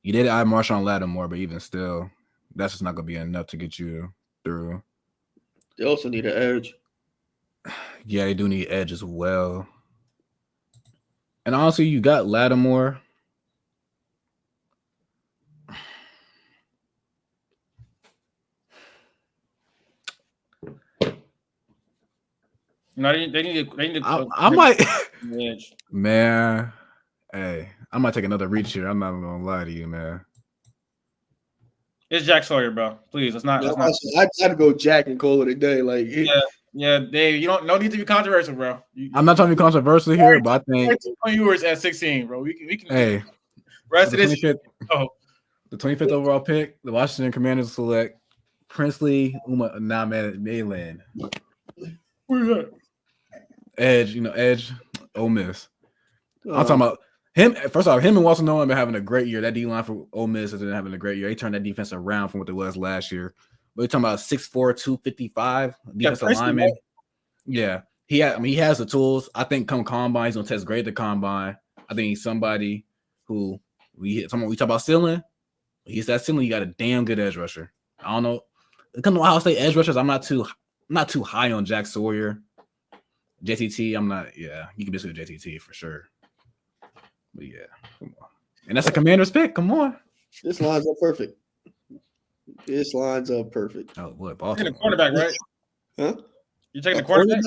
You did add Marshawn Lattimore, but even still, that's just not going to be enough to get you through. They also need an edge. Yeah, they do need edge as well. And honestly, you got Lattimore. No, they need to. I might. Man, hey, I might take another reach here. I'm not gonna lie to you, man. It's Jack Sawyer, bro. Please, let's not. I'd go Jack and call it a day. Like, yeah, Dave. No need to be controversial, bro. I'm not trying to be controversial here, but I think yours at 16, bro. We can. Hey, rest of this. The 25th overall pick, the Washington Commanders select Princely Umanamielen. Where's that? Edge, Ole Miss. I'm talking about him. First off, him and Wilson Nolan have been having a great year. That D line for Ole Miss has been having a great year. They turned that defense around from what it was last year. But we're talking about 6'4", 255 defensive lineman. Yeah, he has the tools. I think come combine, he's gonna test great at the combine. I think he's somebody who we talk about ceiling. He's that ceiling. You got a damn good edge rusher. I don't know. Come to Ohio State edge rushers, I'm not too high on Jack Sawyer. JTT, I'm not. Yeah, you can disagree with JTT for sure. But yeah, come on. And that's a Commander's pick. Come on. This lines up perfect. Oh, what? You're taking a cornerback, right? Huh? You're taking a cornerback?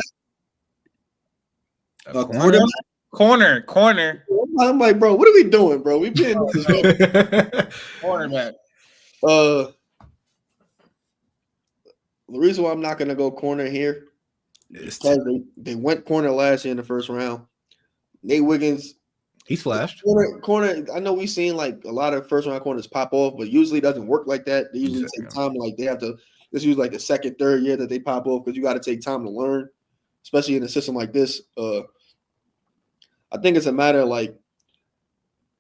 Corner. I'm like, bro, what are we doing, bro? We playing cornerback. The reason why I'm not gonna go corner here is because they went corner last year in the first round. Nate Wiggins, he's flashed. Corner. I know we've seen like a lot of first round corners pop off, but usually it doesn't work like that. They usually take time. Like they have to. This is usually like the second, third year that they pop off because you got to take time to learn, especially in a system like this. I think it's a matter of like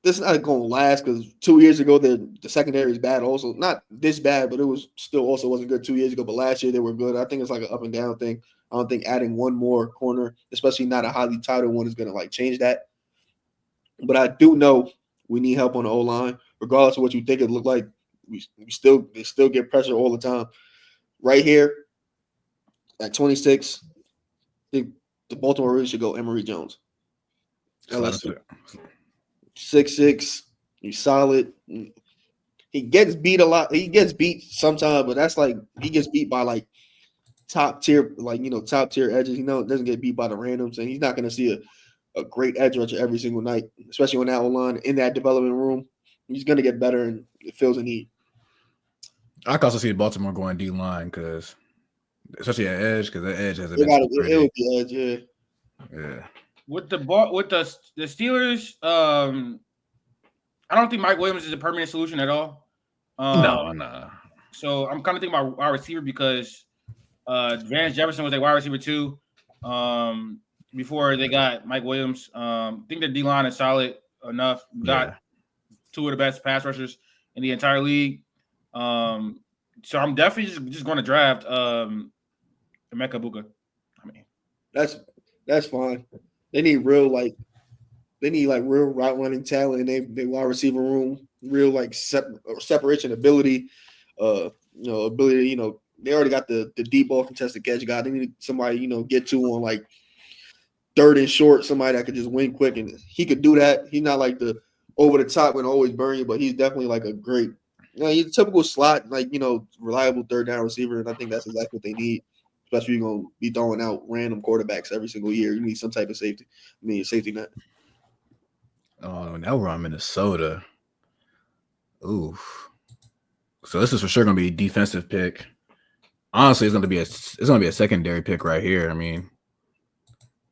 this is not going to last because 2 years ago the secondary is bad. Also, not this bad, but it was still also wasn't good 2 years ago. But last year they were good. I think it's like an up and down thing. I don't think adding one more corner, especially not a highly touted one, is going to like change that. But I do know we need help on the O-line, regardless of what you think it looked like. They still get pressure all the time. Right here at 26, I think the Baltimore Ravens should go Emory Jones. 6'6", he's solid. He gets beat a lot. He gets beat sometimes, but that's like he gets beat by like top tier edges. Doesn't get beat by the randoms, and he's not going to see a great edge rusher every single night, especially on that O-line in that development room. He's going to get better, and it fills a need. I can also see Baltimore going D-line because, especially at edge, because that edge has a it would be edge, yeah. Yeah. With the Steelers, I don't think Mike Williams is a permanent solution at all. No. So I'm kind of thinking about wide receiver because Vance Jefferson was a wide receiver too. before they got Mike Williams. I think their D line is solid enough. Got two of the best pass rushers in the entire league. So I'm definitely just going to draft Emeka Buka. I mean, that's fine. They need real real route running talent. They wide receiver room, real like separation ability. Ability. They already got the deep ball contested catch guy. They need somebody get to on like third and short. Somebody that could just win quick, and he could do that. He's not like the over the top and always burn you, but he's definitely like a great. He's a typical slot, reliable third down receiver, and I think that's exactly what they need. Especially if you're gonna be throwing out random quarterbacks every single year. You need some type of safety. I mean, a safety net. Oh, now we're on Minnesota. Ooh. So this is for sure gonna be a defensive pick. Honestly, it's gonna be a secondary pick right here. I mean,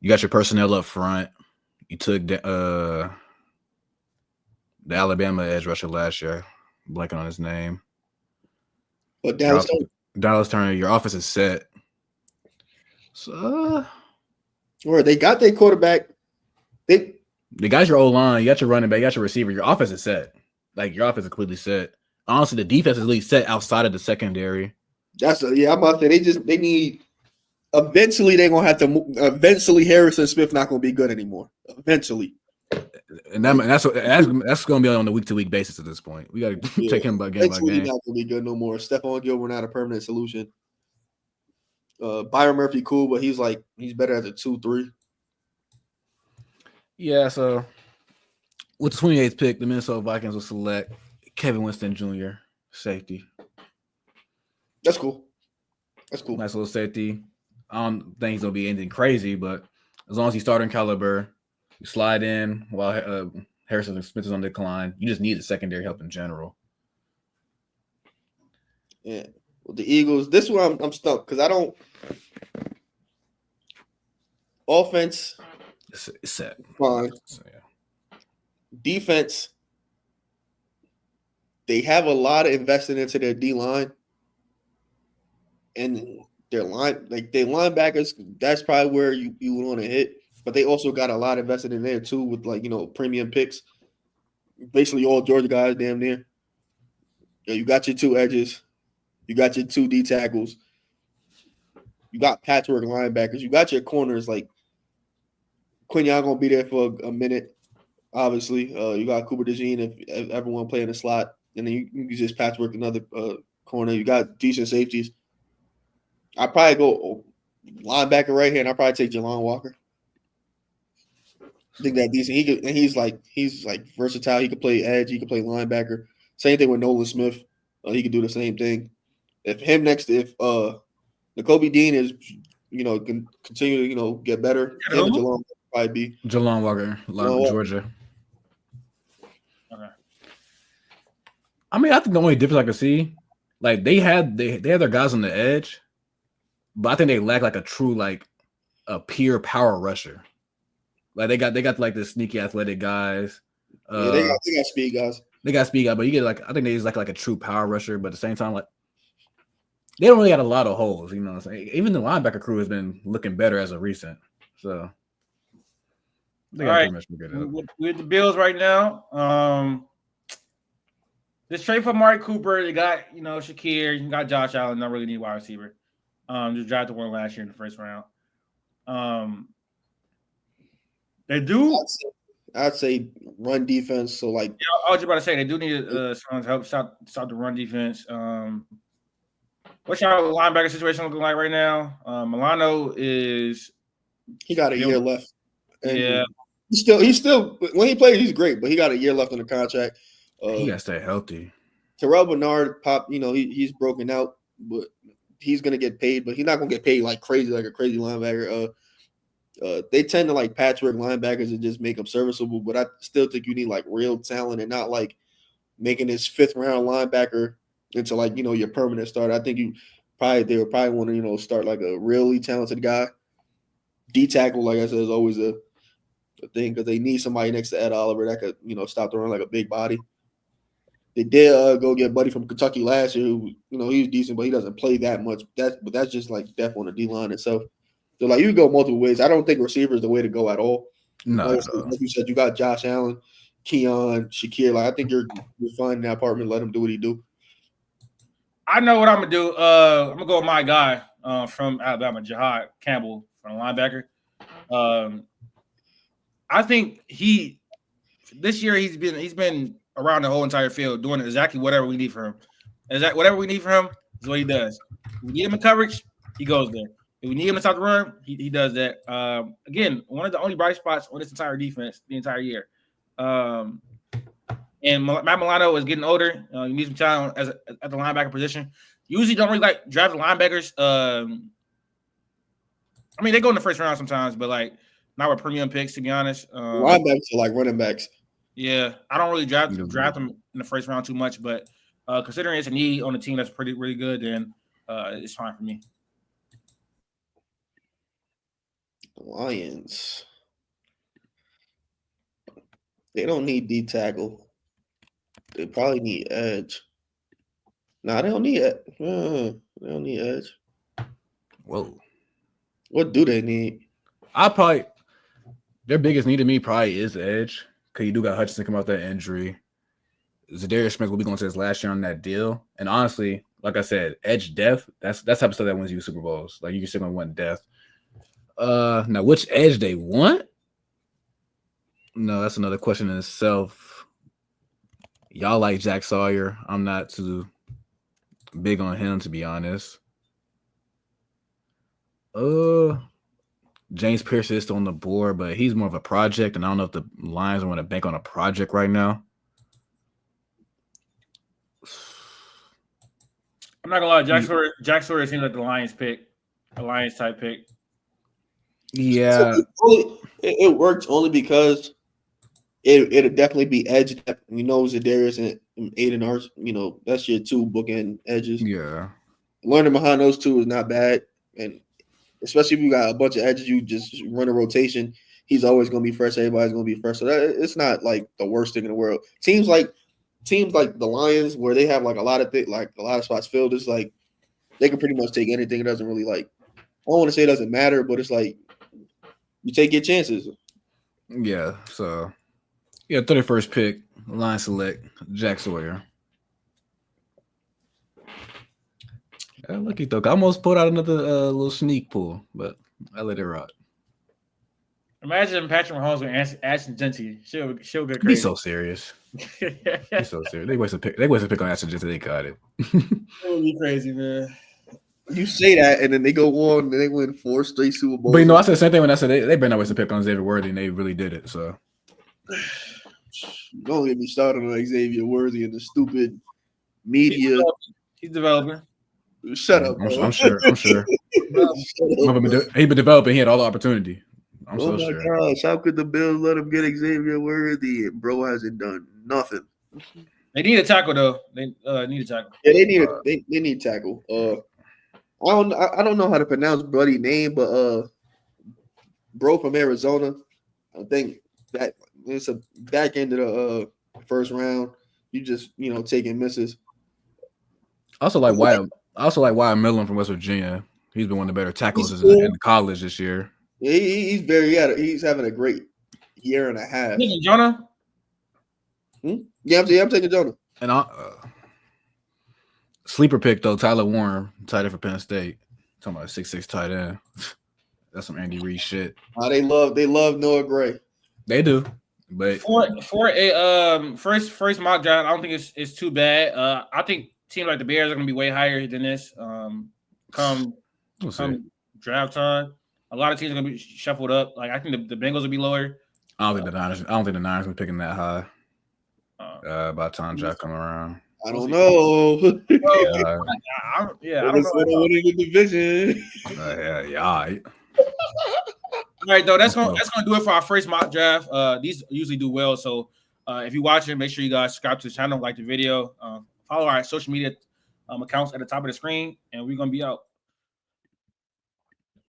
you got your personnel up front. You took the Alabama edge rusher last year. Blanking on his name. But Dallas Turner, your offense is set. So, or they got their quarterback. They got your O-line, you got your running back, you got your receiver. Your offense is set. Like, your offense is completely set. Honestly, the defense is at least set outside of the secondary. I'm about to say they need. Eventually, they're gonna have to. Eventually, Harrison Smith not gonna be good anymore. Eventually, and that's gonna be on a week-to-week basis at this point. We got to take him by game by game. Not gonna be good no more. Stephon Gilmore not a permanent solution. Byron Murphy cool, but he's better as a 2-3. Yeah, so with the 28th pick, the Minnesota Vikings will select Kevin Winston Jr., safety. That's cool. Nice little safety. I don't think he's gonna be anything crazy, but as long as he's starting caliber, you slide in while Harrison Smith is on decline. You just need the secondary help in general. Yeah. Well, the Eagles. This one I'm stuck because I don't. Offense. It's set. Fine. So, yeah. Defense. They have a lot of invested into their D line. And their linebackers, that's probably where you would want to hit. But they also got a lot invested in there too with premium picks. Basically all Georgia guys damn near. You got your two edges. You got your two D tackles. You got patchwork linebackers. You got your corners like Quinyon gonna be there for a minute. Obviously, you got Cooper DeJean if everyone play in the slot, and then you just patchwork another corner. You got decent safeties. I probably go linebacker right here, and I probably take Jalon Walker. I think that decent. He's versatile. He could play edge. He could play linebacker. Same thing with Nolan Smith. He could do the same thing. If Nakobe Dean is, can continue to, get better, him and Jalon probably be Jalon Walker, Georgia. Okay. I mean, I think the only difference I can see, like they had their guys on the edge, but I think they lack like a true a pure power rusher. Like they got like the sneaky athletic guys. They got speed guys. They got speed guys, but you get I think they just like a true power rusher, but at the same time, they don't really got a lot of holes, you know what I'm saying? Even the linebacker crew has been looking better as of recent. So they got pretty much good. With the Bills right now. This trade for Mark Cooper, you got, Shakir, you got Josh Allen, not really need wide receiver. Just drafted one last year in the first round. They do. I'd say run defense. So I was just about to say they do need someone to help stop the run defense. What's your linebacker situation looking like right now? Milano he got a year left. And yeah, he's still when he plays, he's great, but he got a year left on the contract. He got to stay healthy. Terrell Bernard he's broken out, but he's gonna get paid, but he's not gonna get paid like crazy, like a crazy linebacker. They tend to like patchwork linebackers and just make them serviceable, but I still think you need like real talent and not like making this 5th round linebacker into your permanent starter. I think they would probably want to start like a really talented guy. D tackle, like I said, is always a thing because they need somebody next to Ed Oliver that could stop the run like a big body. They did go get Buddy from Kentucky last year, who he was decent, but he doesn't play that much. But that's just like depth on the D line itself. So like you go multiple ways. I don't think receiver is the way to go at all. No, like you said, you got Josh Allen, Keon, Shakir. Like I think you're fine in that apartment. Let him do what he do. I know what I'm gonna do. I'm gonna go with my guy from Alabama, Jahad Campbell, from linebacker. I think this year he's been around the whole entire field doing exactly whatever we need for him. Whatever we need for him is what he does. If we need him in coverage, he goes there. If we need him to stop the run, he does that. Again, one of the only bright spots on this entire defense the entire year. And Matt Milano is getting older. You need some talent at the linebacker position. Usually don't really like drafting linebackers. I mean, they go in the first round sometimes, but like not with premium picks, to be honest. Linebackers are like running backs. Yeah, I don't really draft them in the first round too much, but considering it's a need on a team that's really good, then it's fine for me. Lions. They don't need D tackle. They probably need edge. Nah, they don't need it. They don't need edge. Whoa. What do they need? Their biggest need to me probably is edge. Because you do got Hutchinson come out that injury. Zadarius Smith will be going to his last year on that deal. And honestly, like I said, edge depth, that's the type of stuff that wins you Super Bowls. Like you're still going to want depth. Now, which edge they want? No, that's another question in itself. Y'all like Jack Sawyer. I'm not too big on him, to be honest. James Pierce is still on the board, but he's more of a project, and I don't know if the Lions want to bank on a project right now. I'm not gonna lie, Jack Sawyer seems like the Lions pick, a Lions type pick. Yeah, so it works only because it'll definitely be edge. You know, Zadarius and Aiden are, that's your two bookend edges. Yeah, learning behind those two is not bad, and especially if you got a bunch of edges, you just run a rotation. He's always going to be fresh. Everybody's going to be fresh. So it's not like the worst thing in the world. Teams like the Lions, where they have like a lot of spots filled, it's like they can pretty much take anything. It doesn't really I don't want to say it doesn't matter, but it's like you take your chances. Yeah. So 31st pick, Lions select Jack Sawyer. Lucky though. I almost put out another little sneak pull, but I let it rock. Imagine Patrick Mahomes with Ashton Genty. She'll get crazy. Be so serious. Be so serious. They wasted pick on Ashton Genty. They got it. It would be crazy, man. You say that, and then they go on and they win 4 straight Super Bowls. But I said the same thing when I said they better not waste a pick on Xavier Worthy, and they really did it. So don't get me started on Xavier Worthy and the stupid media. He's developing. Shut up, bro. I'm sure. He's been developing. He had all the opportunity. I'm so sure. Oh my gosh, how could the Bills let him get Xavier Worthy? And bro hasn't done nothing. They need a tackle though. They need a tackle. Yeah, they need tackle. I don't know how to pronounce Buddy's name, but bro from Arizona. I think that it's a back end of the first round. You just taking misses. I also like Wyatt Millen from West Virginia. He's been one of the better tackles in college this year. Yeah, he's having a great year and a half. Jonah? Yeah, I'm taking Jonah. And sleeper pick though, Tyler Warren, tight end for Penn State. Talking about a 6'6" tight end. That's some Andy Reid shit. They love Noah Gray. They do. But for a first mock draft, I don't think it's too bad. I think teams like the Bears are going to be way higher than this. Come draft time, a lot of teams are going to be shuffled up. Like I think the Bengals will be lower. I don't think the Niners will be picking that high. By the time draft come around, I don't know. I don't know. Winning the division. All right, though. That's gonna do it for our first mock draft. These usually do well. So if you're watching, make sure you guys subscribe to the channel, like the video, follow our social media accounts at the top of the screen, and we're gonna be out.